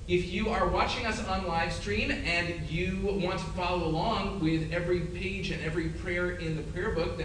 If you are watching us on live stream and you want to follow along with every page and every prayer in the prayer book,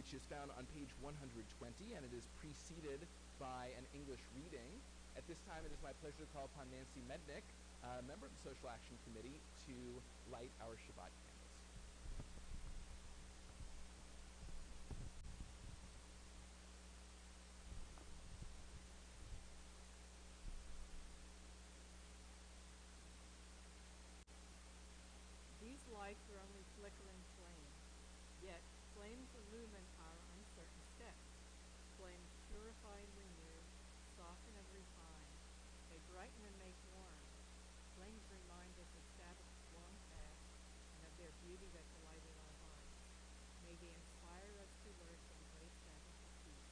which is found on page 120, and it is preceded by an English reading. At this time, it is my pleasure to call upon Nancy Mednick, a member of the Social Action Committee, to light our Shabbat candles. These lights are only flickering flames, yet flames illumine our uncertain steps. Flames purify and renew, soften and refine. They brighten and make warm. Flames remind us of Sabbaths long past and of their beauty that delighted our hearts. May they inspire us to work for the great Sabbath of peace.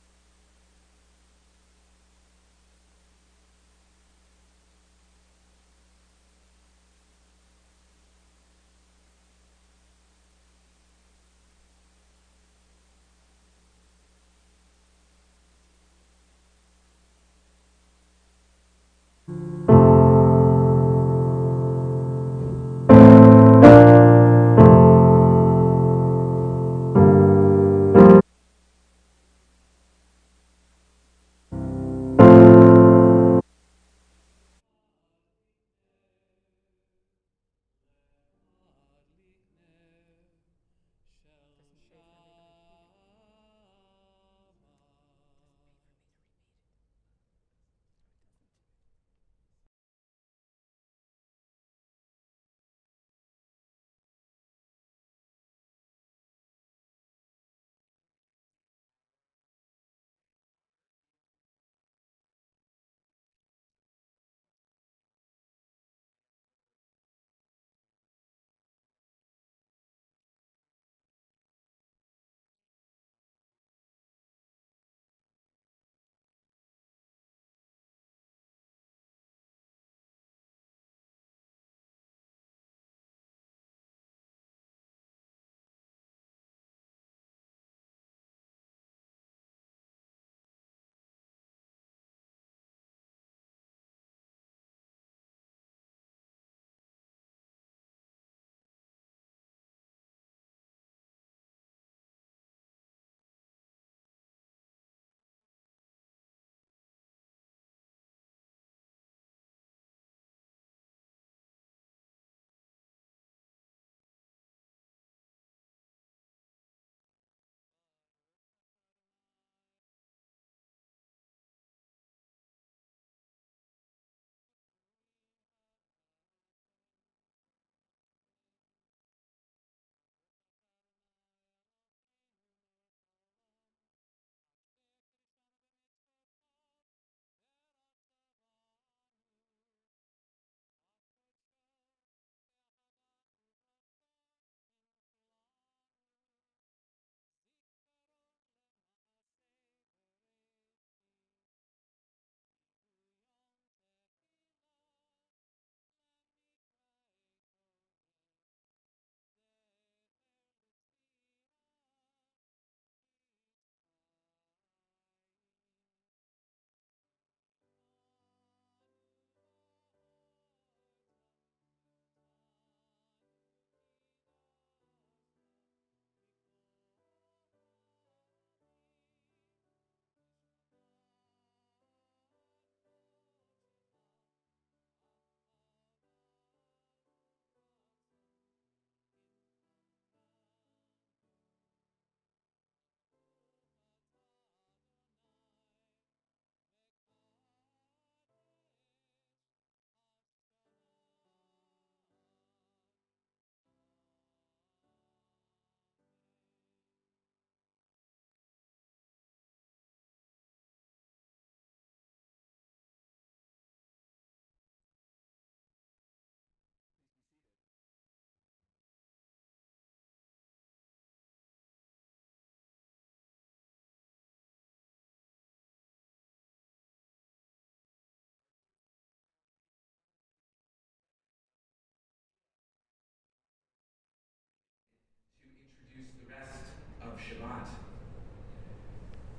introduce the rest of Shabbat.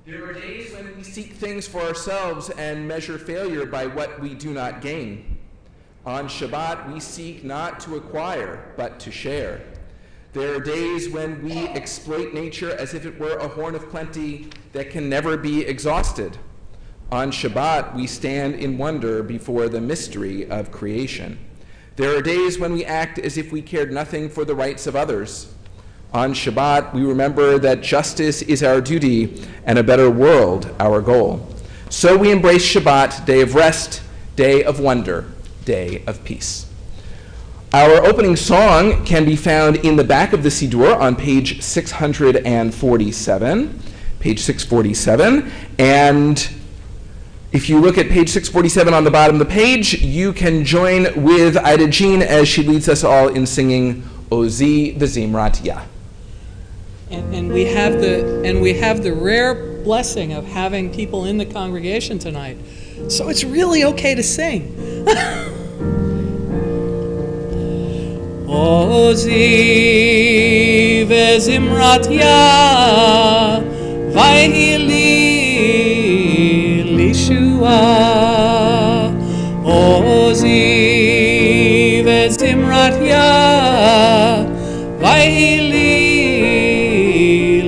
There are days when we seek things for ourselves and measure failure by what we do not gain. On Shabbat, we seek not to acquire, but to share. There are days when we exploit nature as if it were a horn of plenty that can never be exhausted. On Shabbat, we stand in wonder before the mystery of creation. There are days when we act as if we cared nothing for the rights of others. On Shabbat, we remember that justice is our duty and a better world our goal. So we embrace Shabbat, day of rest, day of wonder, day of peace. Our opening song can be found in the back of the Siddur on page 647, page 647, and if you look at page 647 on the bottom of the page, you can join with Ida Jean as she leads us all in singing Ozi the Zimrat Yah. And we have the rare blessing of having people in the congregation tonight. So it's really okay to sing. Ozi ve'zimrat Yah vayhi lishua. Ozi ve'zimrat Yah vayhi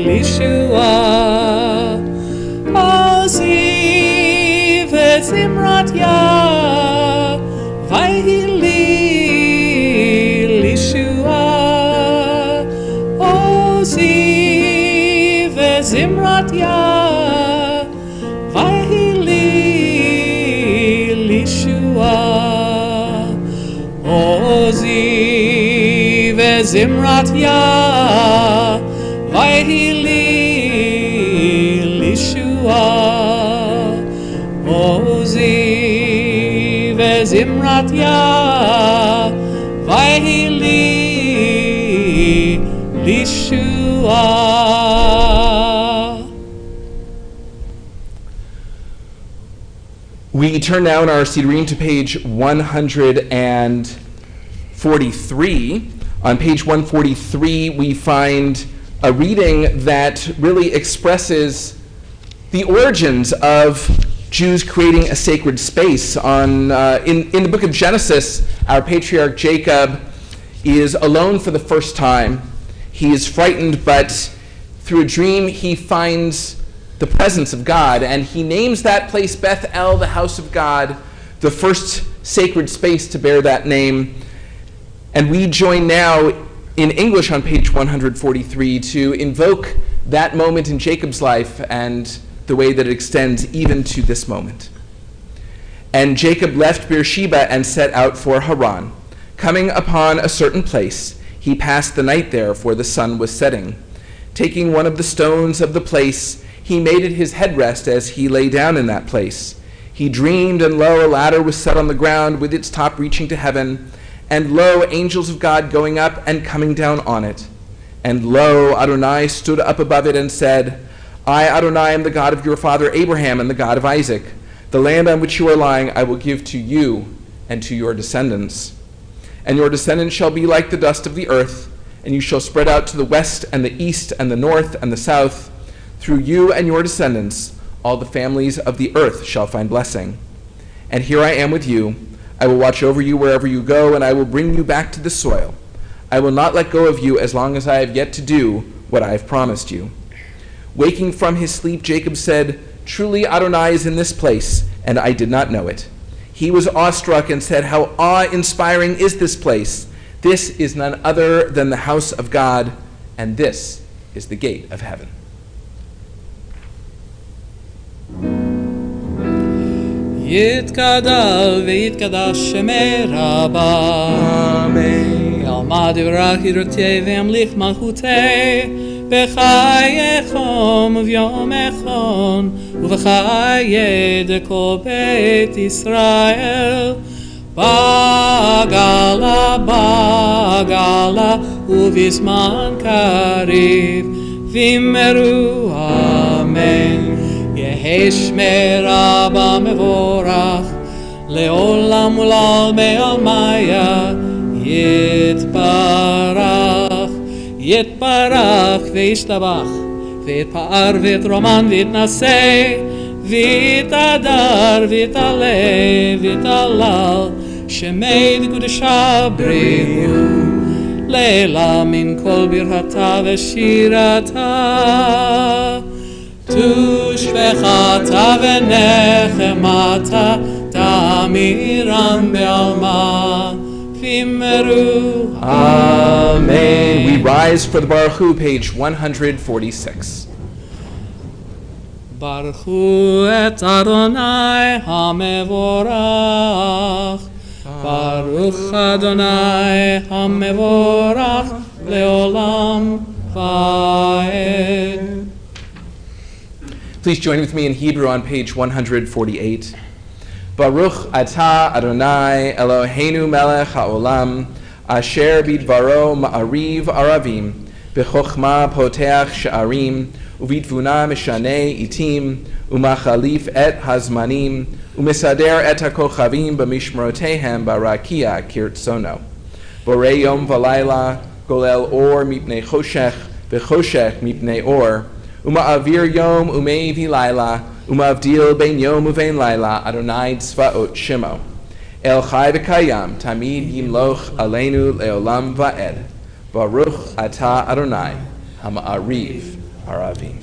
lishua. Ozi ve'zimrat Yah vayhi lishua. Ozi ve'zimrat Yah vayhi lishua. Ozi ve'zimrat Yah vayhi lishua. Ozi ve'zimrat Yah vayhi lishua. We turn now in our Siddurim to page 143. On page 143, we find a reading that really expresses the origins of Jews creating a sacred space. In the book of Genesis, our patriarch Jacob is alone for the first time. He is frightened, but through a dream he finds the presence of God, and he names that place Beth El, the house of God, the first sacred space to bear that name. And we join now in English on page 143 to invoke that moment in Jacob's life and the way that it extends even to this moment. And Jacob left Beersheba and set out for Haran. Coming upon a certain place, he passed the night there, for the sun was setting. Taking one of the stones of the place, he made it his headrest as he lay down in that place. He dreamed, and lo, a ladder was set on the ground with its top reaching to heaven, and lo, angels of God going up and coming down on it. And lo, Adonai stood up above it and said, I, Adonai, am the God of your father Abraham and the God of Isaac. The land on which you are lying I will give to you and to your descendants. And your descendants shall be like the dust of the earth, and you shall spread out to the west and the east and the north and the south. Through you and your descendants all the families of the earth shall find blessing. And here I am with you. I will watch over you wherever you go, and I will bring you back to the soil. I will not let go of you as long as I have yet to do what I have promised you. Waking from his sleep, Jacob said, Truly Adonai is in this place, and I did not know it. He was awestruck and said, How awe-inspiring is this place? This is none other than the house of God, and this is the gate of heaven. יתגדל ויתקדש שמי רבה. Amen. ילמד יברח ידרתי וימליך מלכותי. בחייכם וביום אחד ובחיי כל בית ישראל. בגלה בגלה ובזמן קריב ואמרו אמן. יהי שמי רבה מבורך לעולם ולעולמי עלמיה יתברך. יתברך וישתבח, ויתפאר ויתרומן ויתנשא, ויתהדר ויתעלה ויתהלל, שמי קדושה בריחו, לילה מן כל ברכתה ושירתה, תושבחתה ונחמתה, תאמירן בעלמה, vimmeru. Amen. We rise for the Baruch Hu, page 146. Baruch Hu et Adonai HaMevorach, Baruch Adonai HaMevorach leolam vaed. Please join with me in Hebrew on page 148. Baruch atah Adonai Eloheinu melech haolam, asher bidvaro ma'ariv aravim, b'chokhma poteach sha'arim, uvitvuna mishanei itim, umachalif et hazmanim, umisader et hakochavim b'mishmerotehem barakia kirtsono. Borei yom v'layla, golel or mipnei choshech, v'choshech mipnei or, uma'avir yom umeivi layla, umavdil ben yom uvein layla, Adonai tzvaot shemo. El chai v'kayam, tamid yimloch aleinu leolam va'ed. Baruch atah Adonai, hama'ariv aravim.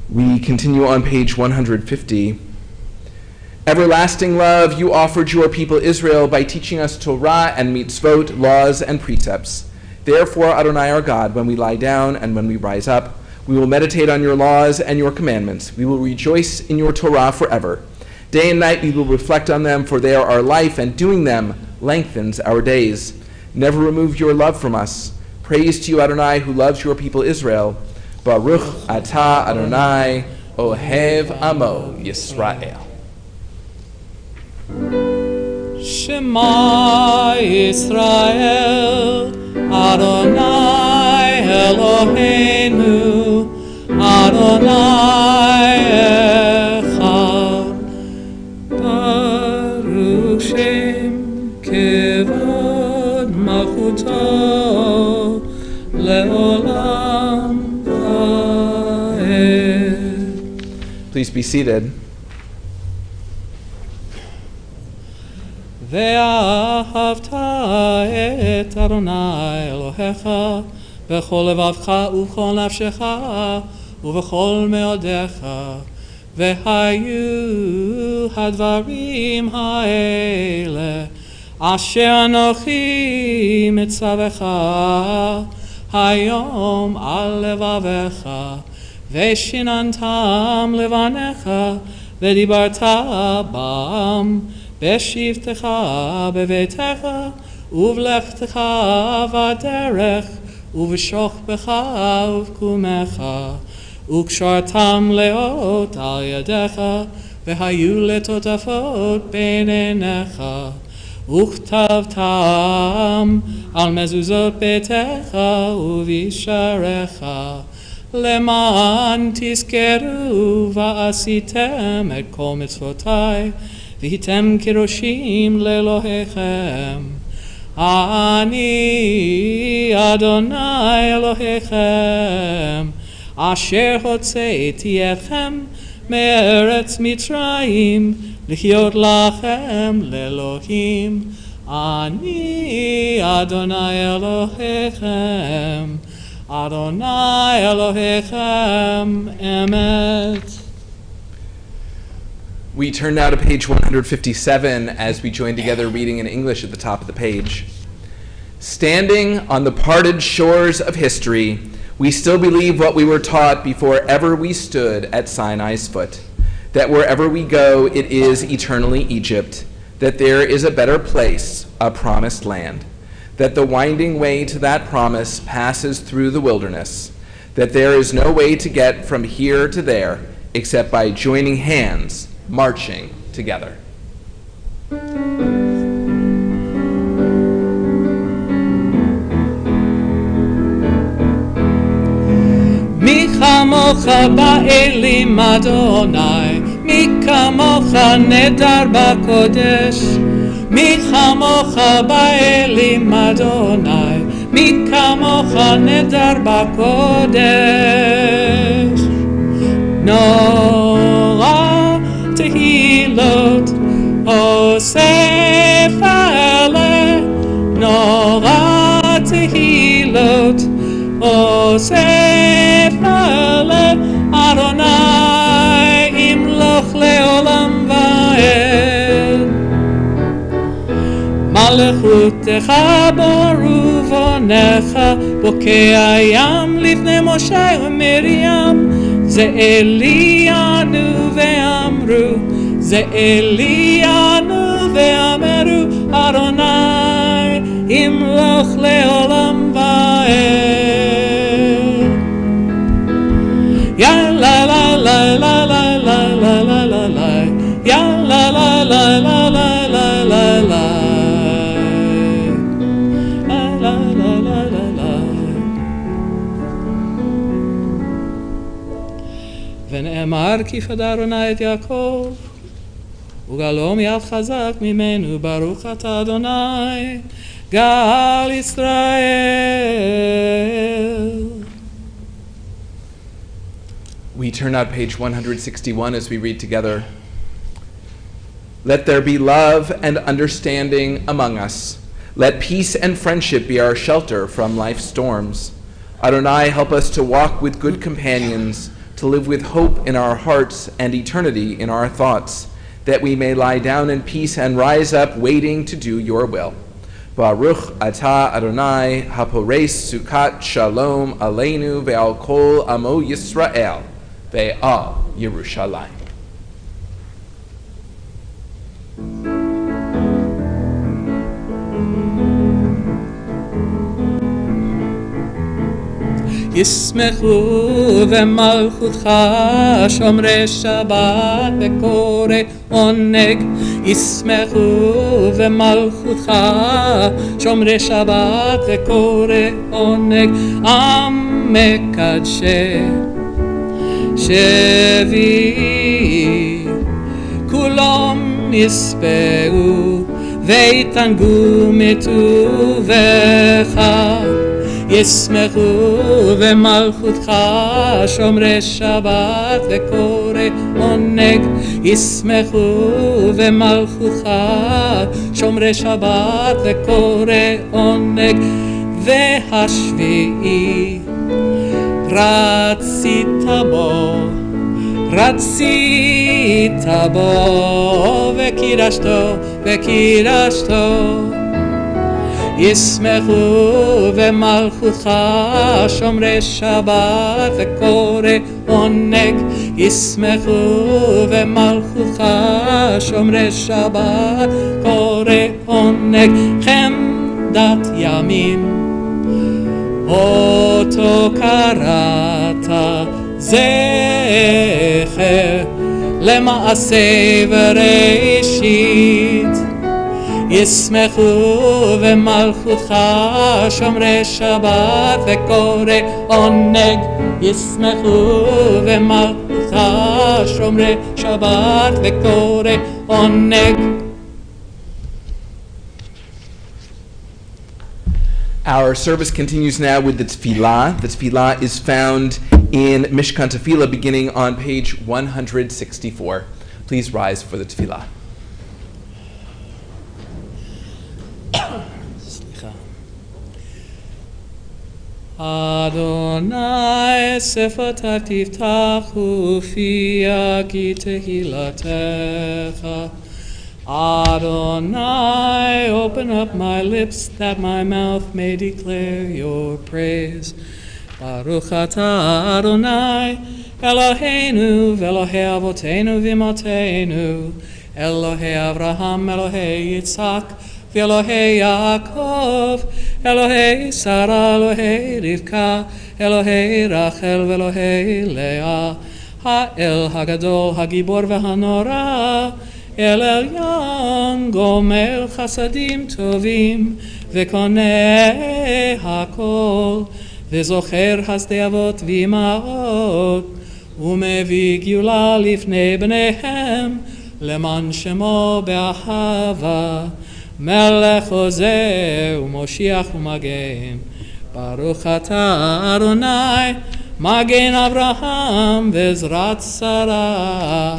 We continue on page 150. Everlasting love, you offered your people Israel by teaching us Torah and mitzvot, laws and precepts. Therefore, Adonai our God, when we lie down and when we rise up, we will meditate on your laws and your commandments. We will rejoice in your Torah forever. Day and night we will reflect on them, for they are our life, and doing them lengthens our days. Never remove your love from us. Praise to you, Adonai, who loves your people Israel. Baruch atah Adonai, ohev amo Yisrael. Shema Yisrael, Adonai Eloheinu, Adonai Echad, Baruch Shem Kevod Malchuto Leolam Vaed. Please be seated. ואהבת את אדוני אלוהיך בכל לבבך ובכל נפשך ובכל מאודיך, והיו הדברים האלה אשר אנוכי מצווך היום על לבביך, ושיננתם לבניך ודיברת בם בשבתך בביתך ובלכתך בדרך ובשוכבך ובקומך, וקשרתם לאות על ידיך, והיו לטוטפות בין עיניך, וכתבתם על מזוזות ביתך ובשעריך, למען תזכרו ועשיתם את כל מצוותי, והייתם קדושים לאלוהיכם. אני אדוני אלוהיכם, אשר הוצאתי אתכם מארץ מצרים, לחיות לכם לאלוהים. אני אדוני אלוהיכם, אדוני אלוהיכם אמת. We turn now to page 157 as we join together reading in English at the top of the page. Standing on the parted shores of history, we still believe what we were taught before ever we stood at Sinai's foot, that wherever we go, it is eternally Egypt, that there is a better place, a promised land, that the winding way to that promise passes through the wilderness, that there is no way to get from here to there except by joining hands, marching together. מי כמוך באלים אדוני, מי כמוך נדר בקודש, מי כמוך באלים אדוני, מי כמוך נדר בקודש. נורא תהילות אוסף אלה, נורא תהילות אוסף אלה, אדוני ימלוך לעולם ועד. מלכותך ברובונך, בוקע ים לפני משה ומרים, זה אלינו ואמרו, זה אלינו ואמרו, אדוני ימלוך לעולם ועד. יא לה לה לה לה לה לה לה לה לה לה, יא לה לה לה לה לה לה לה לה. ונאמר כי פדה אדוני את יעקב וגאלו מיד חזק ממנו, ברוך אתה אדוני גאל ישראל. We turn out page 161 as we read together. Let there be love and understanding among us. Let peace and friendship be our shelter from life's storms. Adonai, help us to walk with good companions, to live with hope in our hearts and eternity in our thoughts, that we may lie down in peace and rise up waiting to do your will. Baruch atah Adonai hapores sukat shalom aleinu ve'al kol amo Yisrael ve'al Yerushalayim. ישמחו במלכותך שומרי שבת וקורא עונג, ישמחו במלכותך שומרי שבת וקורא עונג, עם מקדשי שביעי כולם יספעו ויתענגו מטובך. ישמחו במלכותך שומרי שבת וקורא עונג, ישמחו במלכותך שומרי שבת וקורא עונג. והשביעי רצית בו וקידשתו ישמחו במלכותך שומרי שבת וקורא עונג, ישמחו במלכותך שומרי שבת קורא עונג. חמדת ימים אותו קראת, זכר למעשה בראשית. ישמחו במלכותך שומרי שבת וקורא עונג, ישמחו במלכותך שומרי שבת וקורא עונג. Our service continues now with the tefillah. The tefillah is found in Mishkan Tefillah beginning on page 164. Please rise for the tefillah. Adonai sefatav tiftachu fia ki tehilatecha. Adonai, open up my lips that my mouth may declare your praise. Baruch atah Adonai, Eloheinu v'Elohei avotenu v'imotenu, Elohei Avraham, Elohei Yitzhak, v'Elohei Yaakov, Elohei Sarah, Elohei Rivka, Elohei Rachel, v'Elohei Leah, Ha'el Hagadol, Hagibor v'Hanora, El Elyon, Gomel Chasadim Tovim, V'koneh Hakol, V'zocher Hasdei Avot V'ima'ot, U'mevi Geulah Lifnei Bneihem, Leman Shemo Be'ahava, מלך עוזר ומושיח ומגן. ברוך אתה אדוני מגן אברהם ועזרת שרה.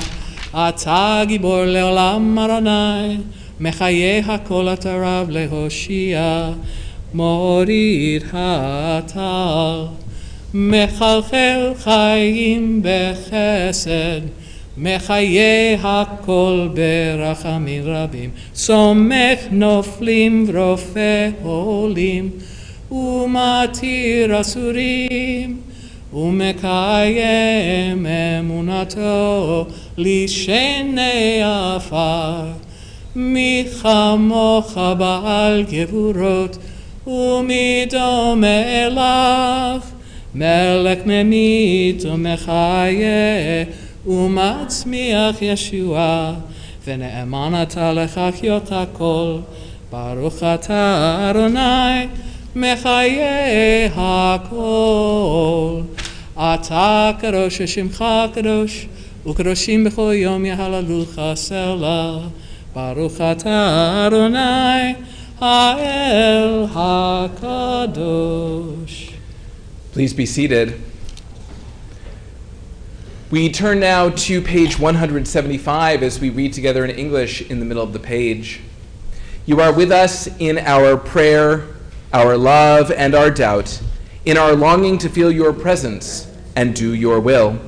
אתה גיבור לעולם אדוני, מחיה הכל אתה רב להושיע. מוריד הטל, מחלחל חיים בחסד, מחיה הכל ברחמים רבים. סומך נופלים ורופא עולים, ומתיר אסורים, ומקיים אמונתו לשני עפר. מי כמוך בעל גבורות, ומי דומה לך, מלך ממית ומחיה, ומצמיח ישועה, ונאמן אתה לחיות הכל. ברוך אתה אדוני מחיה הכל. אתה קדוש ושמך קדוש, וקדושים בכל יום יהללוך סלה. ברוך אתה אדוני האל הקדוש. Please be seated. We turn now to page 175 as we read together in English in the middle of the page. You are with us in our prayer, our love, and our doubt, in our longing to feel your presence and do your will.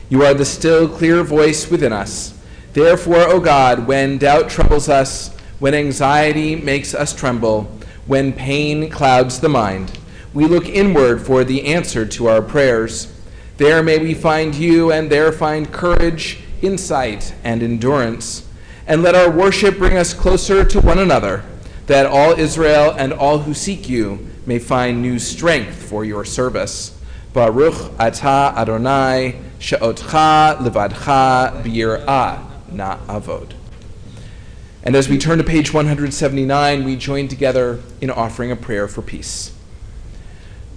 You are the still, clear voice within us. Therefore, O God, when doubt troubles us, when anxiety makes us tremble, when pain clouds the mind, we look inward for the answer to our prayers. There may we find you, and there find courage, insight, and endurance. And let our worship bring us closer to one another, that all Israel and all who seek you may find new strength for your service. Baruch atah Adonai, she'otcha levadcha b'yirah na'avod. And as we turn to page 179, we join together in offering a prayer for peace.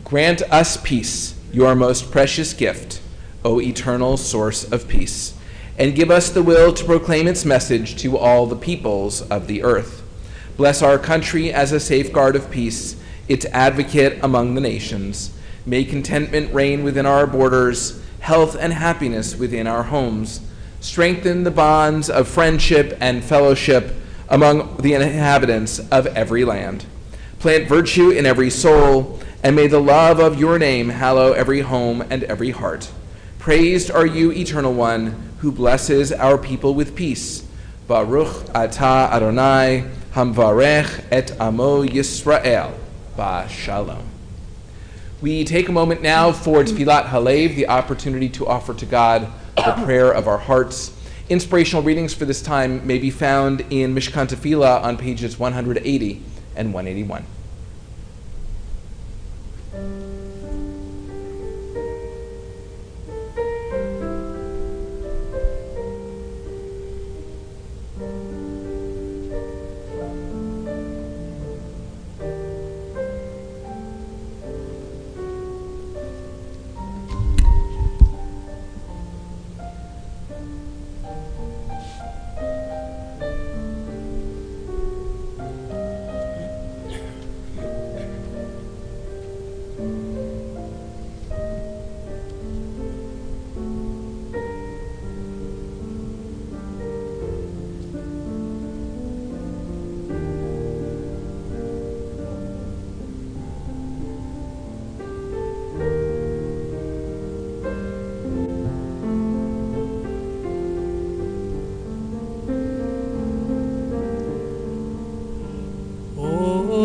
Grant us peace, your most precious gift, O eternal source of peace, and give us the will to proclaim its message to all the peoples of the earth. Bless our country as a safeguard of peace, its advocate among the nations. May contentment reign within our borders, health and happiness within our homes. Strengthen the bonds of friendship and fellowship among the inhabitants of every land. Plant virtue in every soul, and may the love of your name hallow every home and every heart. Praised are you, Eternal One, who blesses our people with peace. Baruch atah Adonai, hamvarech et amo Yisrael, ba'shalom. We take a moment now for Tfilat Halev, the opportunity to offer to God the prayer of our hearts. Inspirational readings for this time may be found in Mishkan Tefillah on pages 180 and 181.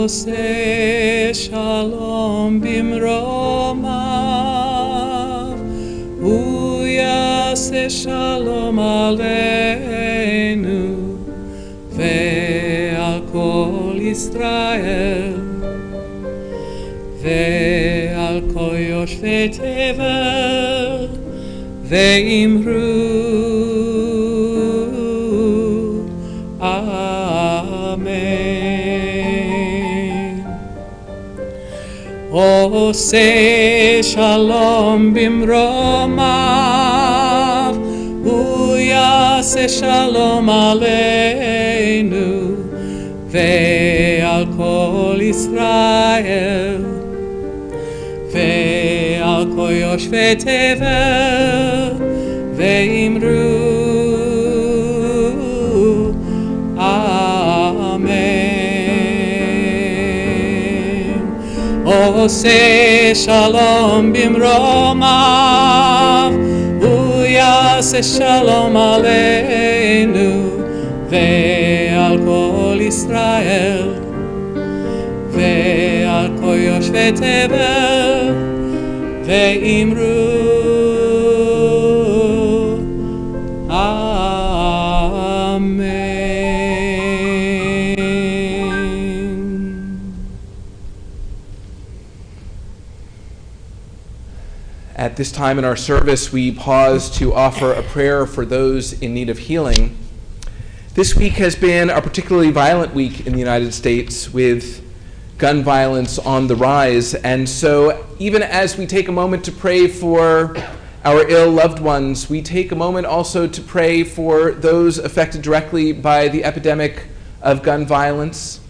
Say shalom bimromav, uyase shalom aleinu, ve'al kol Yisrael, ve'al kol yoshvei tevel, ve'imru Say shalom bimromav, uyase shalom aleinu, ועל כל ישראל, ועל כל יושבי תבל, ואמרו עושה שלום במרומיו, הוא יעשה שלום עלינו ועל כל ישראל ועל כל יושבי תבל, ואמרו At this time in our service, we pause to offer a prayer for those in need of healing. This week has been a particularly violent week in the United States, with gun violence on the rise. And so even as we take a moment to pray for our ill loved ones, we take a moment also to pray for those affected directly by the epidemic of gun violence,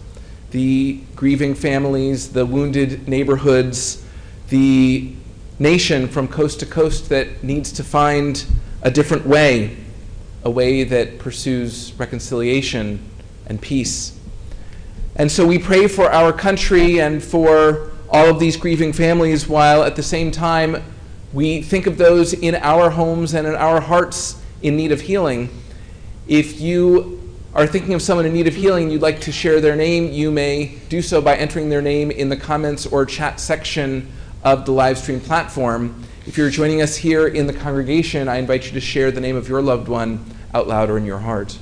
the grieving families, the wounded neighborhoods, the nation from coast to coast that needs to find a different way, a way that pursues reconciliation and peace. And so we pray for our country and for all of these grieving families, while at the same time we think of those in our homes and in our hearts in need of healing. If you are thinking of someone in need of healing and you'd like to share their name, you may do so by entering their name in the comments or chat section of the live stream platform. If you're joining us here in the congregation, I invite you to share the name of your loved one out loud or in your heart.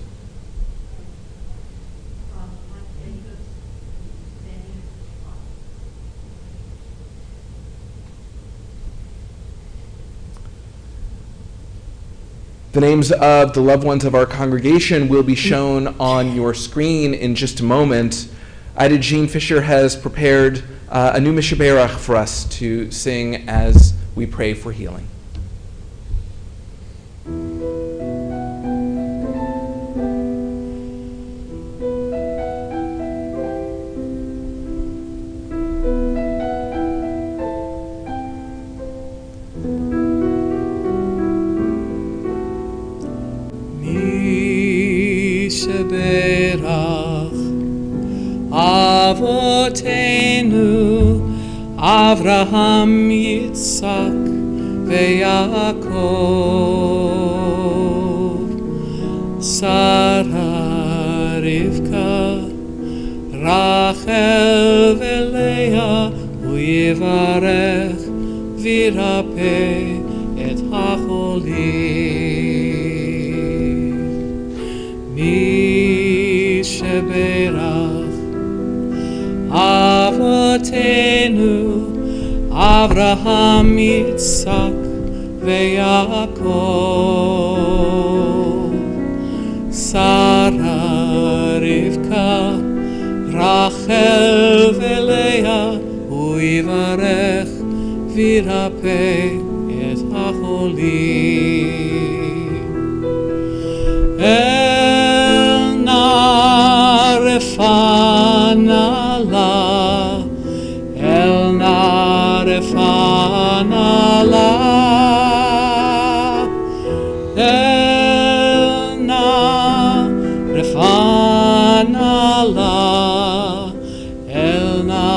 The names of the loved ones of our congregation will be shown on your screen in just a moment. Ida Jean Fisher has prepared a new Mishaberach for us to sing as we pray for healing. Mishaberach Avotenu Avraham, Yitzhak, veYaakov, Sarah, Rivka, Rachel, veLeah, uYivarech, v'yirapeh et hacholim. Mishaberach Avotenu Avraham, Yitzhak, veYaakov, Sarah, Rivka, Rachel, veLeah, uYivarech, v'yirapeh et hacholim. El na refana la, El na refana la, El na refana la, El na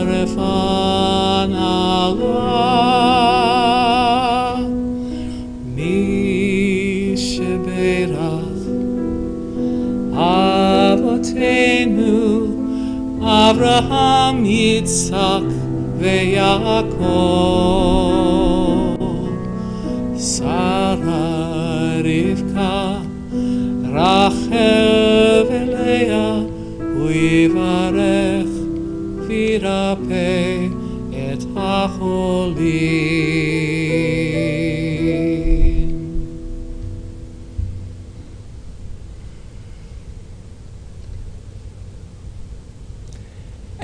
refana la. Mishaberach Avotenu Avraham, Yitzhak, veYaakov, Sarah, Rivka, Rachel, veLeah, uYivarech, v'yirapeh et hacholim.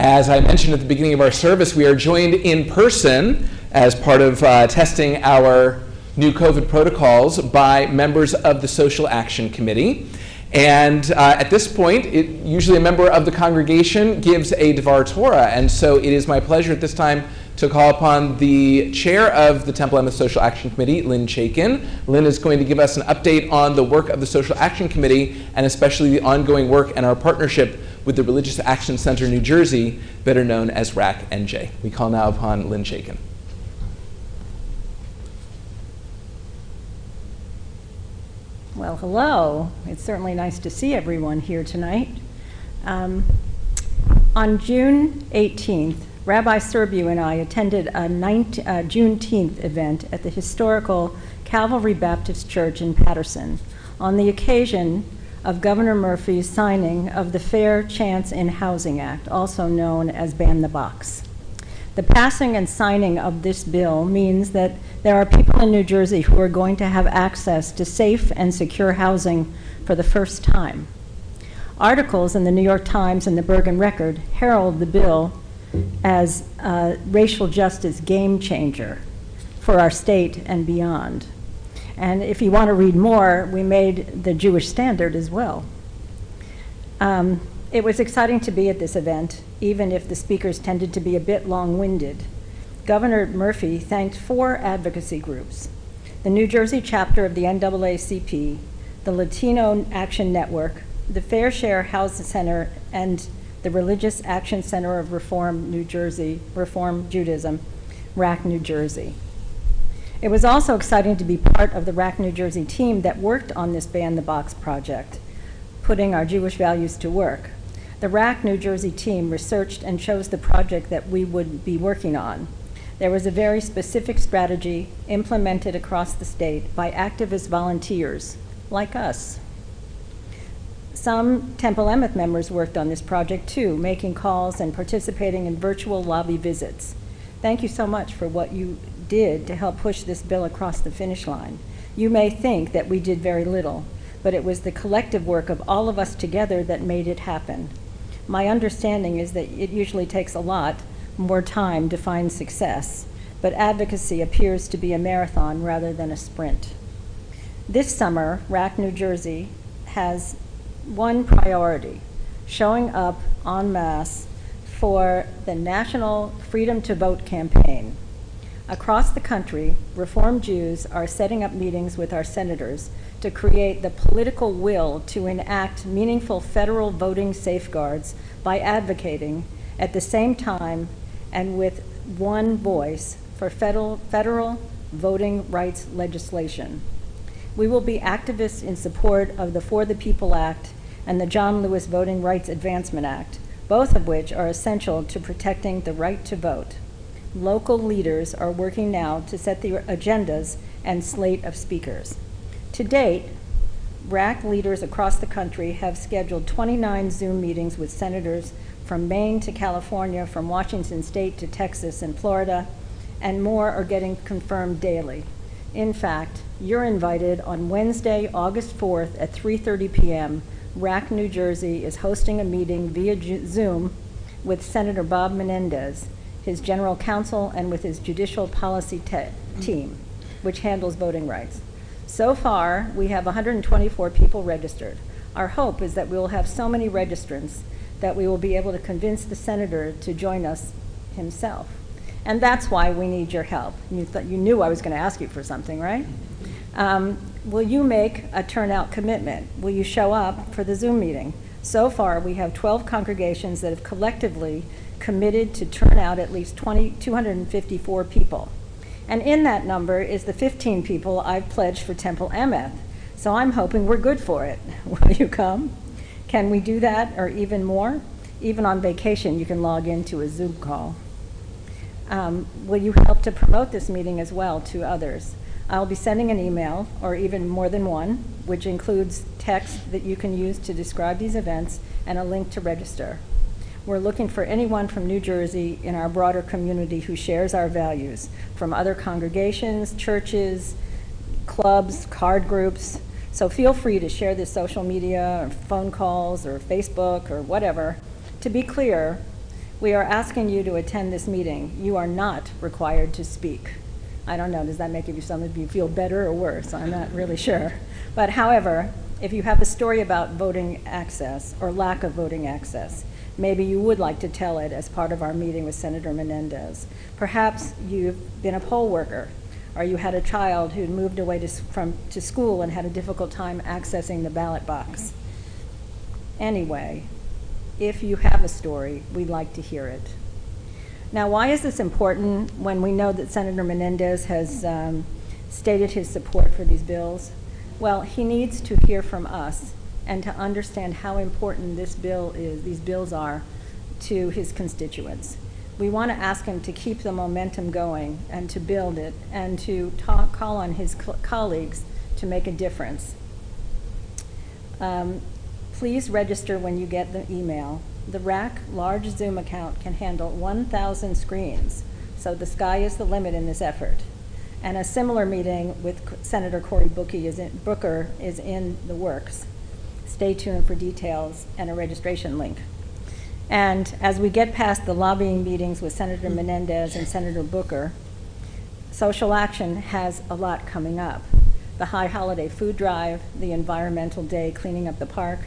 As I mentioned at the beginning of our service, we are joined in person as part of testing our new COVID protocols by members of the Social Action Committee. And at this point, usually a member of the congregation gives a Devar Torah. And so it is my pleasure at this time to call upon the chair of the Temple Emeth Social Action Committee, Lynn Chaikin. Lynn is going to give us an update on the work of the Social Action Committee, and especially the ongoing work and our partnership with the Religious Action Center New Jersey, better known as RAC-NJ. We call now upon Lynn Chaikin. Well, hello. It's certainly nice to see everyone here tonight. On June 18th, Rabbi Serbu and I attended a Juneteenth event at the historical Calvary Baptist Church in Paterson on the occasion of Governor Murphy's signing of the Fair Chance in Housing Act, also known as Ban the Box. The passing and signing of this bill means that there are people in New Jersey who are going to have access to safe and secure housing for the first time. Articles in the New York Times and the Bergen Record herald the bill as a racial justice game changer for our state and beyond. And if you want to read more, we made the Jewish Standard as well. It was exciting to be at this event, even if the speakers tended to be a bit long-winded. Governor Murphy thanked 4 advocacy groups: the New Jersey chapter of the NAACP, the Latino Action Network, the Fair Share Housing Center, and the Religious Action Center of Reform New Jersey, Reform Judaism, RAC New Jersey. It was also exciting to be part of the RAC New Jersey team that worked on this Ban the Box project, putting our Jewish values to work. The RAC New Jersey team researched and chose the project that we would be working on. There was a very specific strategy implemented across the state by activist volunteers like us. Some Temple Emeth members worked on this project too, making calls and participating in virtual lobby visits. Thank you so much for what you did to help push this bill across the finish line. You may think that we did very little, but it was the collective work of all of us together that made it happen. My understanding is that it usually takes a lot more time to find success, but advocacy appears to be a marathon rather than a sprint. This summer, RAC New Jersey has one priority: showing up en masse for the National Freedom to Vote campaign. Across the country, Reform Jews are setting up meetings with our senators to create the political will to enact meaningful federal voting safeguards by advocating at the same time and with one voice for federal voting rights legislation. We will be activists in support of the For the People Act and the John Lewis Voting Rights Advancement Act, both of which are essential to protecting the right to vote. Local leaders are working now to set the agendas and slate of speakers. To date, RAC leaders across the country have scheduled 29 Zoom meetings with senators from Maine to California, from Washington State to Texas and Florida, and more are getting confirmed daily. In fact, you're invited on Wednesday, August 4th at 3:30 p.m. RAC New Jersey is hosting a meeting via Zoom with Senator Bob Menendez, his general counsel, and with his judicial policy team, which handles voting rights. So far, we have 124 people registered. Our hope is that we will have so many registrants that we will be able to convince the senator to join us himself. And that's why we need your help. You knew I was going to ask you for something, right? Will you make a turnout commitment? Will you show up for the Zoom meeting? So far, we have 12 congregations that have collectively committed to turn out at least 254 people. And in that number is the 15 people I've pledged for Temple Emeth. So I'm hoping we're good for it. Will you come? Can we do that or even more? Even on vacation, you can log into a Zoom call. Will you help to promote this meeting as well to others? I'll be sending an email, or even more than one, which includes text that you can use to describe these events and a link to register. We're looking for anyone from New Jersey in our broader community who shares our values, from other congregations, churches, clubs, card groups. So feel free to share this social media or phone calls or Facebook or whatever. To be clear, we are asking you to attend this meeting. You are not required to speak. I don't know, does that make some of you feel better or worse? I'm not really sure. But however, If you have a story about voting access or lack of voting access, maybe you would like to tell it as part of our meeting with Senator Menendez. Perhaps you've been a poll worker, or you had a child who moved away to school and had a difficult time accessing the ballot box. Anyway, if you have a story, we'd like to hear it. Now, why is this important when we know that Senator Menendez has stated his support for these bills? Well, he needs to hear from us and to understand how important these bills are to his constituents. We want to ask him to keep the momentum going and to build it and to call on his colleagues to make a difference. Please register when you get the email. The RAC large Zoom account can handle 1,000 screens, so the sky is the limit in this effort. And a similar meeting with Senator Cory Booker is in the works. Stay tuned for details and a registration link. And as we get past the lobbying meetings with Senator Menendez and Senator Booker, Social Action has a lot coming up. The High Holiday Food Drive, the Environmental Day cleaning up the park,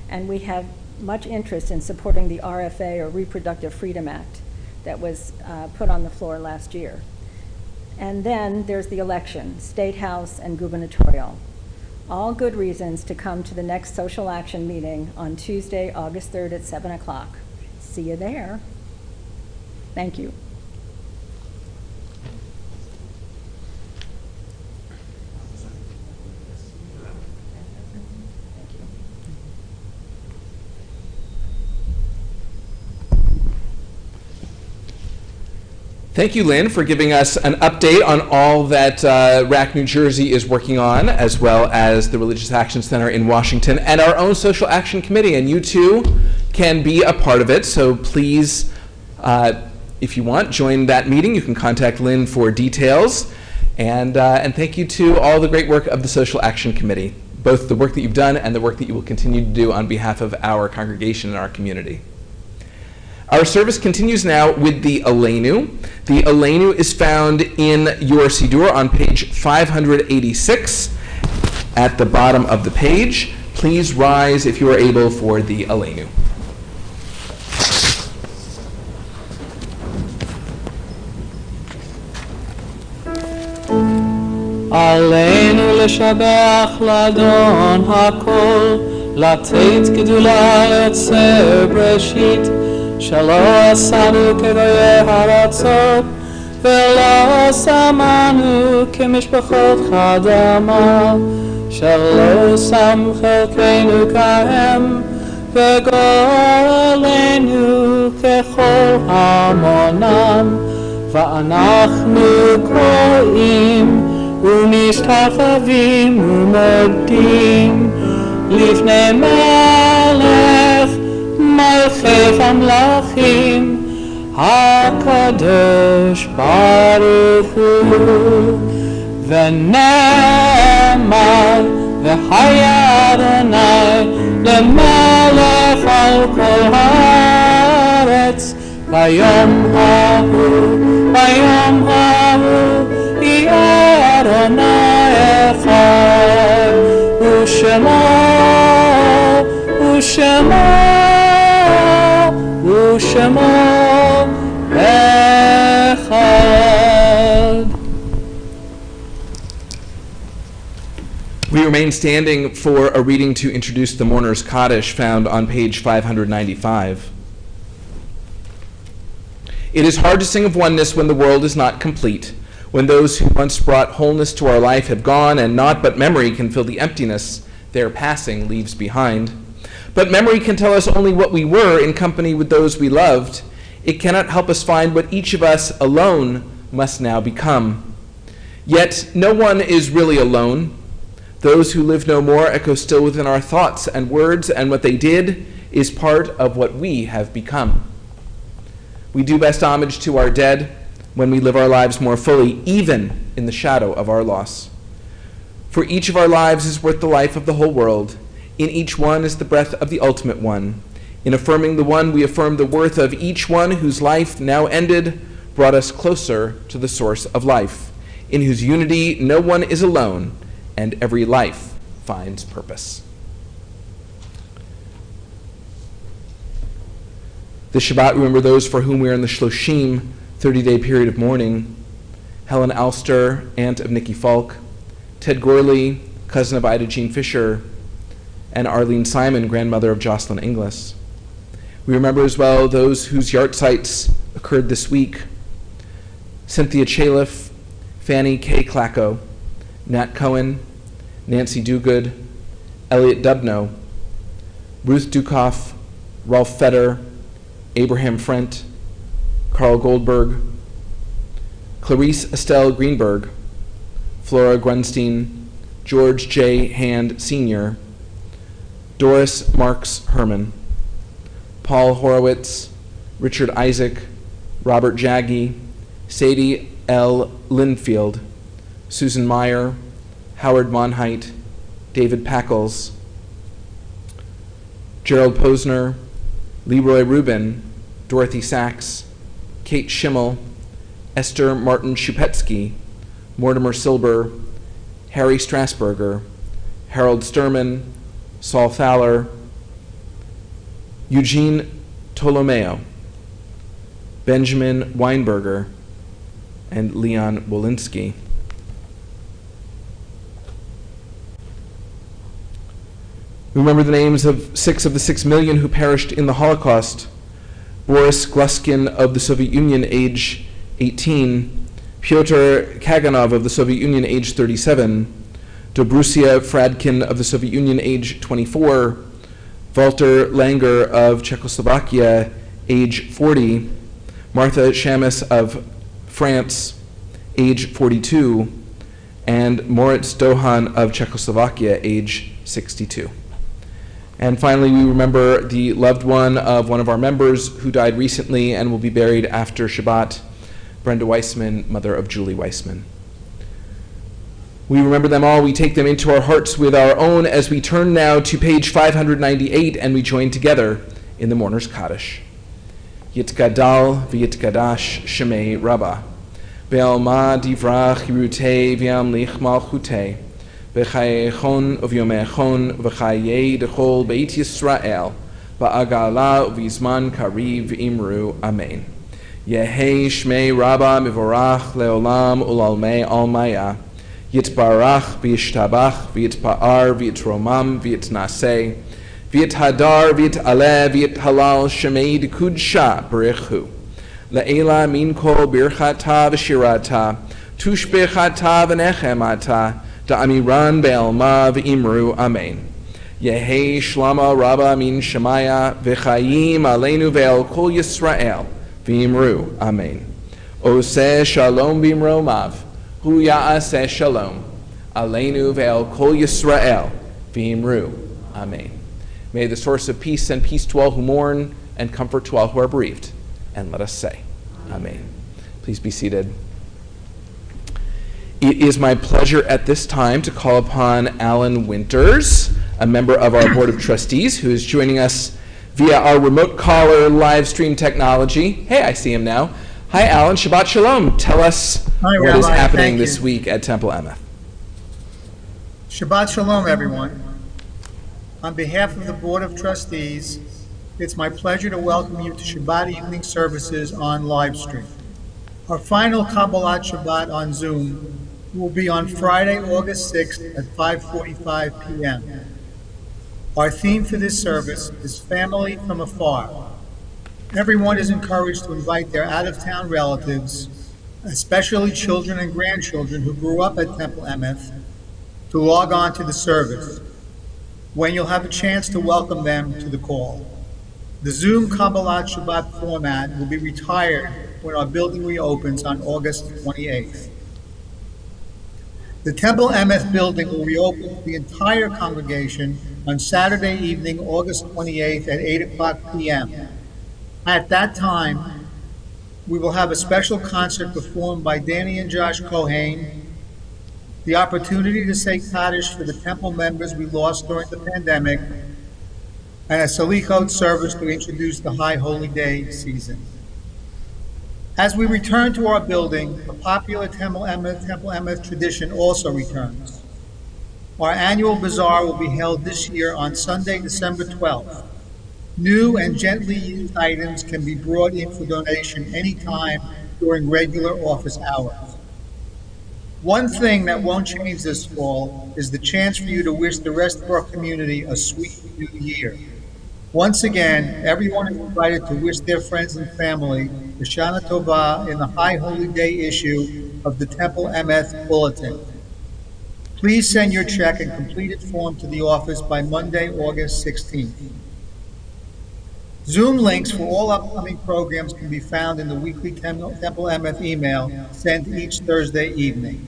and we have much interest in supporting the RFA, or Reproductive Freedom Act, that was put on the floor last year. And then there's the election, State House and gubernatorial. All good reasons to come to the next Social Action meeting on Tuesday, August 3rd at 7 o'clock. See you there. Thank you. Thank you, Lynn, for giving us an update on all that RAC New Jersey is working on, as well as the Religious Action Center in Washington and our own Social Action Committee. And you too can be a part of it. So please, if you want, join that meeting. You can contact Lynn for details. And thank you to all the great work of the Social Action Committee, both the work that you've done and the work that you will continue to do on behalf of our congregation and our community. Our service continues now with the Aleinu. The Aleinu is found in your Siddur on page 586 at the bottom of the page. Please rise if you are able for the Aleinu. עלינו לשבח לאדון הכל, לתת גדולה יוצר בראשית, שלא עשנו כגויי הארצות, ולא שמנו כמשפחות אדמה, שלא שם חלקנו כהם, וגורלנו ככל המונם, ואנחנו קוראים ומשתחווים ומודים לפני מלך מלכי המלכים הקדוש ברוך הוא. ונאמר והיה אדוני למלך על כל הארץ ביום ההוא יהיה אדוני אחד ושמו אחד. We remain standing for a reading to introduce the Mourner's Kaddish found on page 595. It is hard to sing of oneness when the world is not complete, when those who once brought wholeness to our life have gone, and naught but memory can fill the emptiness their passing leaves behind. But memory can tell us only what we were in company with those we loved. It cannot help us find what each of us alone must now become. Yet no one is really alone. Those who live no more echo still within our thoughts and words, and what they did is part of what we have become. We do best homage to our dead when we live our lives more fully, even in the shadow of our loss. For each of our lives is worth the life of the whole world. In each one is the breath of the ultimate one. In affirming the one, we affirm the worth of each one whose life, now ended, brought us closer to the source of life, in whose unity no one is alone, and every life finds purpose. This Shabbat, we remember those for whom we are in the Shloshim, 30-day period of mourning. Helen Alster, aunt of Nikki Falk, Ted Gorley, cousin of Ida Jean Fisher, and Arlene Simon, grandmother of Jocelyn Inglis. We remember as well those whose yahrzeits occurred this week: Cynthia Chaliff, Fanny K. Clacko, Nat Cohen, Nancy Duguid, Elliot Dubno, Ruth Dukoff, Rolf Feder, Abraham Frent, Carl Goldberg, Clarice Estelle Greenberg, Flora Grunstein, George J. Hand Sr., Doris Marks Herman, Paul Horowitz, Richard Isaac, Robert Jaggi, Sadie L. Linfield, Susan Meyer, Howard Monheit, David Packles, Gerald Posner, Leroy Rubin, Dorothy Sachs, Kate Schimmel, Esther Martin Shupetsky, Mortimer Silber, Harry Strasburger, Harold Sturman, Saul Fowler, Eugene Tolomeo, Benjamin Weinberger, and Leon Wolinski. We remember the names of 6 of the 6 million who perished in the Holocaust: Boris Gluskin of the Soviet Union, age 18, Pyotr Kaganov of the Soviet Union, age 37, Dobrusia Fradkin of the Soviet Union, age 24, Walter Langer of Czechoslovakia, age 40, Martha Shamus of France, age 42, and Moritz Dohan of Czechoslovakia, age 62. And finally, we remember the loved one of one of our members who died recently and will be buried after Shabbat, Brenda Weissman, mother of Julie Weissman. We remember them all. We take them into our hearts with our own as we turn now to page 598 and we join together in the Mourner's Kaddish. Yitgadal v'yitgadash shemei Rabbah, ve'alma divrach yirutei v'yamlich malchutei, v'chayechon uvyomechon v'chayei dechol beit Yisrael, ba'agala uvizman kariv imru amen. Yehei shmei Rabbah mivorach leolam ulalmei almaya, Yitbarach v'yishtabach v'yitpa'ar v'yitromam v'yitnaseh, v'yithadar v'yit'aleh v'yithalal shemei d'kudsha b'richu. Le'ela min kol birchata v'shirata, tushbechata v'nechemata, da'amiran be'alma v'imru amen. Yehei shlama Rabbah min shemaya v'chayim aleinu ve'el kol Yisrael v'imru amen. Oseh shalom b'imromav, hu ya'aseh shalom aleinu ve'el kol Yisrael v'imru amen. May the source of peace send peace to all who mourn and comfort to all who are bereaved. And let us say, amen. Please be seated. It is my pleasure at this time to call upon Alan Winters, a member of our Board of Trustees, who is joining us via our remote caller live stream technology. Hey, I see him now. Hi, Alan. Shabbat Shalom. Tell us what is happening this week at Temple Emeth. Shabbat Shalom, everyone. On behalf of the Board of Trustees, it's my pleasure to welcome you to Shabbat Evening Services on live stream. Our final Kabbalat Shabbat on Zoom will be on Friday, August 6th at 5:45 p.m. Our theme for this service is Family from Afar. Everyone is encouraged to invite their out-of-town relatives, especially children and grandchildren who grew up at Temple Emeth, to log on to the service, when you'll have a chance to welcome them to the call. The Zoom Kabbalat Shabbat format will be retired when our building reopens on August 28th. The Temple Emeth building will reopen to the entire congregation on Saturday evening, August 28th at 8 o'clock p.m. At that time, we will have a special concert performed by Danny and Josh Cohane, the opportunity to say Kaddish for the temple members we lost during the pandemic, and a Salichot service to introduce the High Holy Day season. As we return to our building, the popular Temple Emeth tradition also returns. Our annual bazaar will be held this year on Sunday, December 12th. New and gently used items can be brought in for donation anytime during regular office hours. One thing that won't change this fall is the chance for you to wish the rest of our community a sweet new year. Once again, everyone is invited to wish their friends and family the Shana Tova in the High Holy Day issue of the Temple Emeth Bulletin. Please send your check and completed form to the office by Monday, August 16th. Zoom links for all upcoming programs can be found in the weekly Temple Emeth email sent each Thursday evening.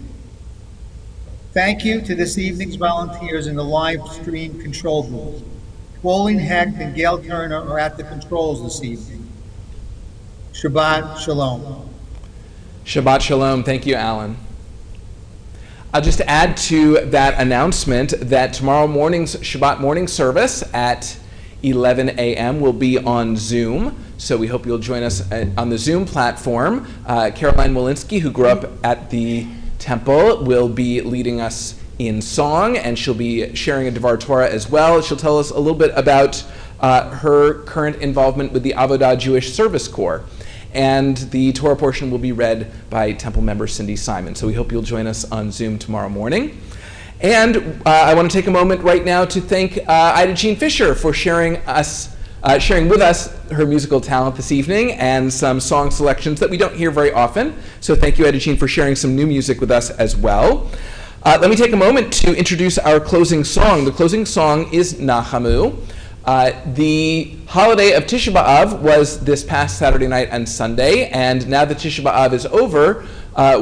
Thank you to this evening's volunteers in the live stream control booth. Pauline Hecht and Gail Turner are at the controls this evening. Shabbat Shalom. Shabbat Shalom. Thank you, Alan. I'll just add to that announcement that tomorrow morning's Shabbat morning service at 11 a.m. will be on Zoom, so we hope you'll join us on the Zoom platform. Caroline Walensky, who grew up at the temple, will be leading us in song, and she'll be sharing a Devar Torah as well. She'll tell us a little bit about her current involvement with the Avodah Jewish Service Corps. And the Torah portion will be read by Temple member Cindy Simon. So we hope you'll join us on Zoom tomorrow morning. And I want to take a moment right now to thank Ida Jean Fisher for sharing with us her musical talent this evening and some song selections that we don't hear very often. So thank you, Ida Jean, for sharing some new music with us as well. Let me take a moment to introduce our closing song. The closing song is Nachamu. The holiday of Tisha B'Av was this past Saturday night and Sunday, and now that Tisha B'Av is over,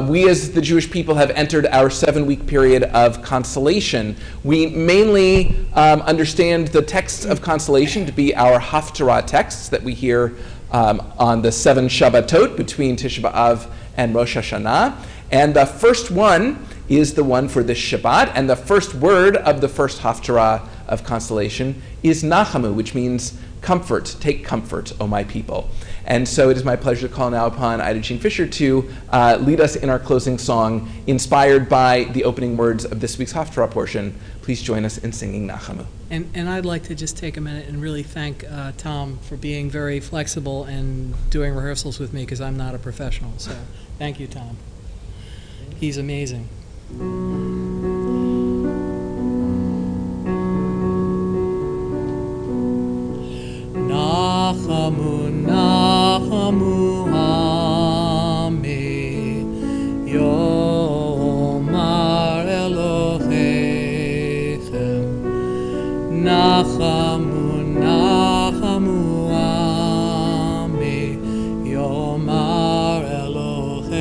we as the Jewish people have entered our 7-week period of consolation. We mainly understand the texts of consolation to be our Haftarah texts that we hear on the 7 Shabbatot between Tisha B'Av and Rosh Hashanah. And the first one is the one for this Shabbat, and the first word of the first Haftarah of consolation is Nachamu, which means comfort. Take comfort, O my people. And so it is my pleasure to call now upon Ida Jean Fisher to lead us in our closing song, inspired by the opening words of this week's Haftarah portion. Please join us in singing Nachamu. And I'd like to just take a minute and really thank Tom for being very flexible and doing rehearsals with me, because I'm not a professional. So thank you, Tom. He's amazing. Nachamu, Nachamu, Ami, Yomar Elohechem. Nachamu, Nachamu, Ami, Yomar Elohechem.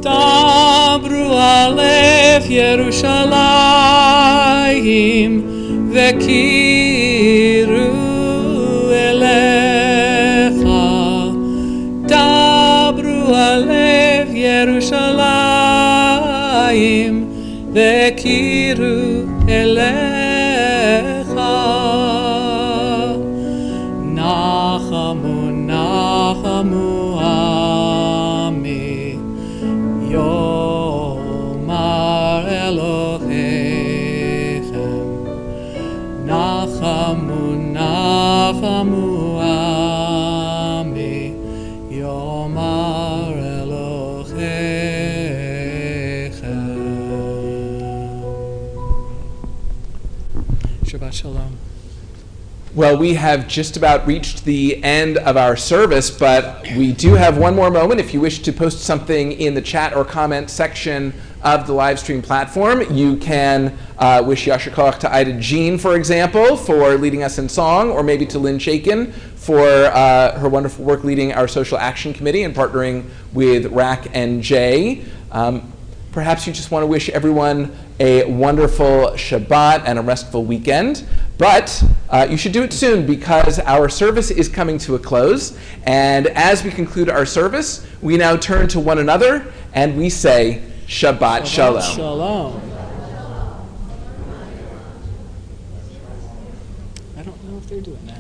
Dabru Alev Yerushalayim, Vekiru elecha. Dabru alev Yerushalayim, Vekiru elecha. Nachamu, Nachamu, Ami, Yomar Elohechem. Nachamu, Nachamu, Ami, Yomar Elohechem. Shabbat Shalom. Well, we have just about reached the end of our service, but we do have one more moment. If you wish to post something in the chat or comment section of the live stream platform, you can wish Yasher Koach to Ida Jean, for example, for leading us in song, or maybe to Lynn Shakin for her wonderful work leading our social action committee and partnering with RAC and J. Perhaps you just want to wish everyone a wonderful Shabbat and a restful weekend. But you should do it soon, because our service is coming to a close. And as we conclude our service, we now turn to one another and we say, Shabbat Shalom. Shalom. I don't know if they're doing that.